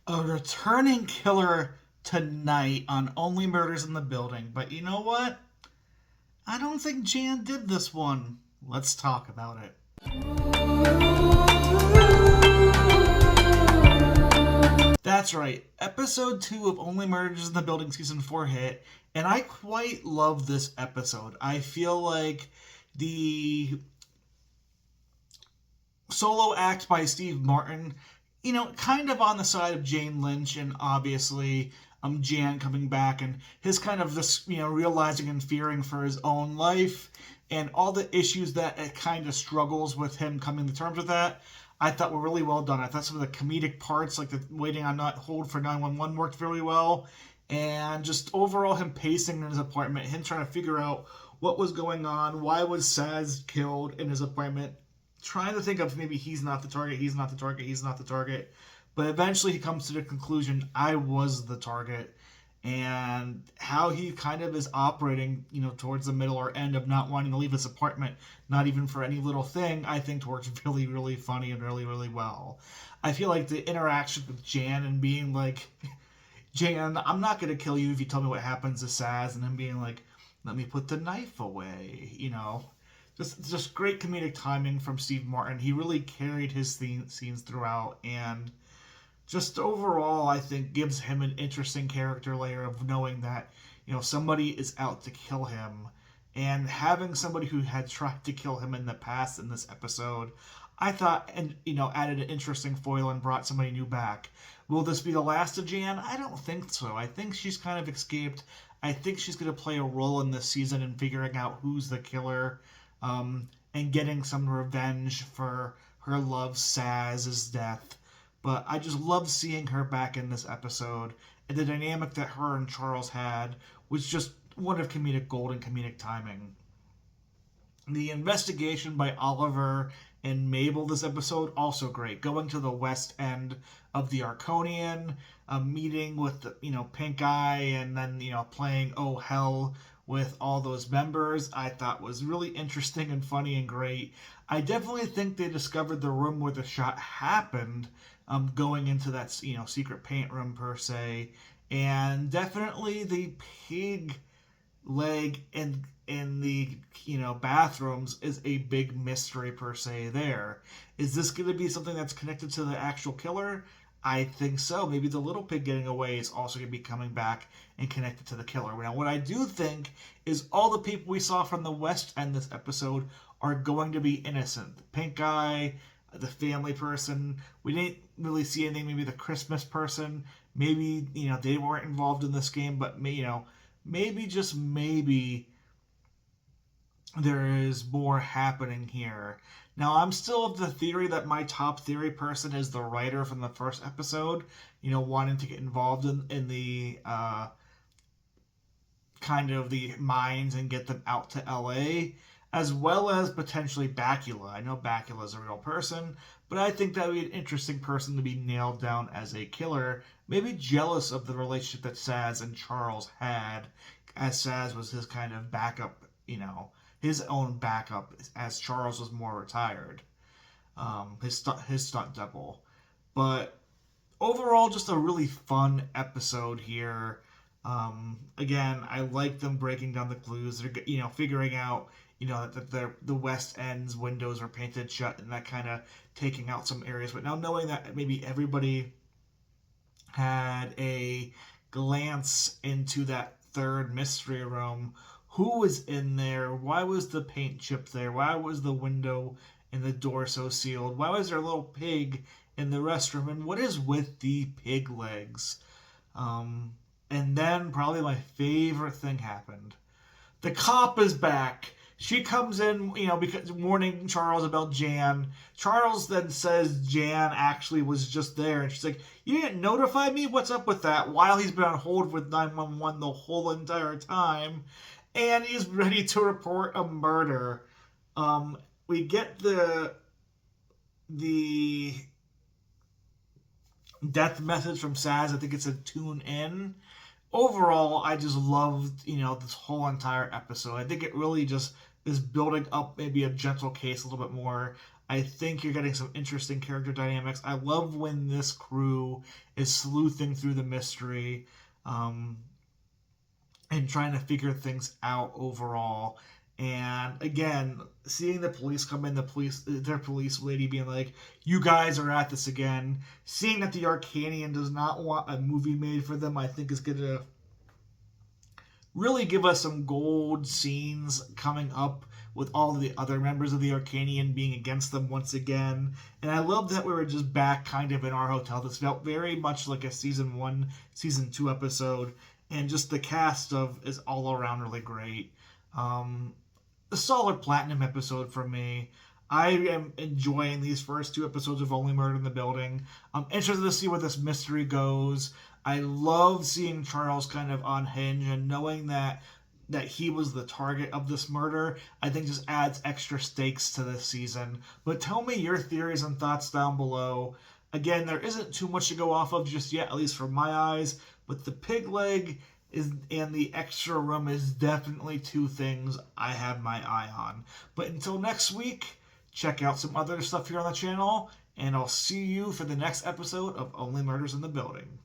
A returning killer tonight on Only Murders in the Building. But you know what? I don't think Jan did this one. Let's talk about it. That's right. Episode 2 of Only Murders in the Building Season 4 hit, and I quite love this episode. I feel like the solo act by Steve Martin, kind of on the side of Jane Lynch, and obviously Jan coming back and his kind of this, realizing and fearing for his own life and all the issues that it kind of struggles with him coming to terms with that. I thought were really well done. I thought some of the comedic parts, like the waiting on not hold for 911, worked really well. And just overall, him pacing in his apartment, him trying to figure out what was going on, why was Saz killed in his apartment, trying to think of maybe he's not the target, he's not the target, he's not the target. But eventually he comes to the conclusion, I was the target. And how he kind of is operating, towards the middle or end of not wanting to leave his apartment, not even for any little thing, I think works really, really funny and really, really well. I feel like the interaction with Jan and being like, Jan, I'm not going to kill you if you tell me what happens to Saz, and then being like, let me put the knife away. Just great comedic timing from Steve Martin. He really carried his scenes throughout, and just overall, I think gives him an interesting character layer of knowing that somebody is out to kill him, and having somebody who had tried to kill him in the past in this episode. I thought, and added an interesting foil and brought somebody new back. Will this be the last of Jan? I don't think so. I think she's kind of escaped. I think she's going to play a role in this season in figuring out who's the killer, and getting some revenge for her love Saz's death. But I just love seeing her back in this episode, and the dynamic that her and Charles had was just one of comedic gold and comedic timing. The investigation by Oliver and Mabel this episode also great. Going to the west end of the Arconian, meeting with the, Pink Eye, and then playing Oh Hell with all those members, I thought was really interesting and funny and great. I definitely think they discovered the room where the shot happened, going into that secret paint room per se, and definitely the pig leg in the bathrooms is a big mystery per se. There is this going to be something that's connected to the actual killer? I think so. Maybe the little pig getting away is also going to be coming back and connected to the killer. Now, what I do think is all the people we saw from the West End this episode are going to be innocent. The pink guy, the family person. We didn't really see anything. Maybe the Christmas person. Maybe they weren't involved in this game, but maybe just maybe there is more happening here. Now, I'm still of the theory that my top theory person is the writer from the first episode, wanting to get involved in the kind of the mines and get them out to LA, as well as potentially Bakula. I know Bakula is a real person, but I think that would be an interesting person to be nailed down as a killer. Maybe jealous of the relationship that Saz and Charles had, as Saz was his kind of backup, his own backup, as Charles was more retired, his stunt double. But overall, just a really fun episode here. Again, I like them breaking down the clues. They're figuring out that the West End's windows are painted shut, and that kind of taking out some areas. But now knowing that maybe everybody had a glance into that third mystery room. Who was in there? Why was the paint chipped there? Why was the window and the door so sealed? Why was there a little pig in the restroom? And what is with the pig legs? And then probably my favorite thing happened. The cop is back. She comes in, because warning Charles about Jan. Charles then says Jan actually was just there, and she's like, "You didn't notify me? What's up with that?" While he's been on hold with 911 the whole entire time, and he's ready to report a murder. We get the death message from Saz. I think it's a tune in. Overall, I just loved, this whole entire episode. I think it really just is building up maybe a gentle case a little bit more. I think you're getting some interesting character dynamics. I love when this crew is sleuthing through the mystery. Um, and trying to figure things out overall. And again, seeing the police come in, their police lady being like, "You guys are at this again." Seeing that the Arcanian does not want a movie made for them, I think is gonna really give us some gold scenes coming up with all of the other members of the Arcanian being against them once again. And I love that we were just back kind of in our hotel. This felt very much like a season one, season two episode. And just the cast of is all around really great. Um, a solid platinum episode for me. I am enjoying these first two episodes of Only Murder in the Building. I'm interested to see where this mystery goes. I love seeing Charles kind of unhinged and knowing that he was the target of this murder. I think just adds extra stakes to this season. But tell me your theories and thoughts down below. Again, there isn't too much to go off of just yet, at least from my eyes. But the pig leg is and the extra room is definitely two things I have my eye on. But until next week, check out some other stuff here on the channel, and I'll see you for the next episode of Only Murders in the Building.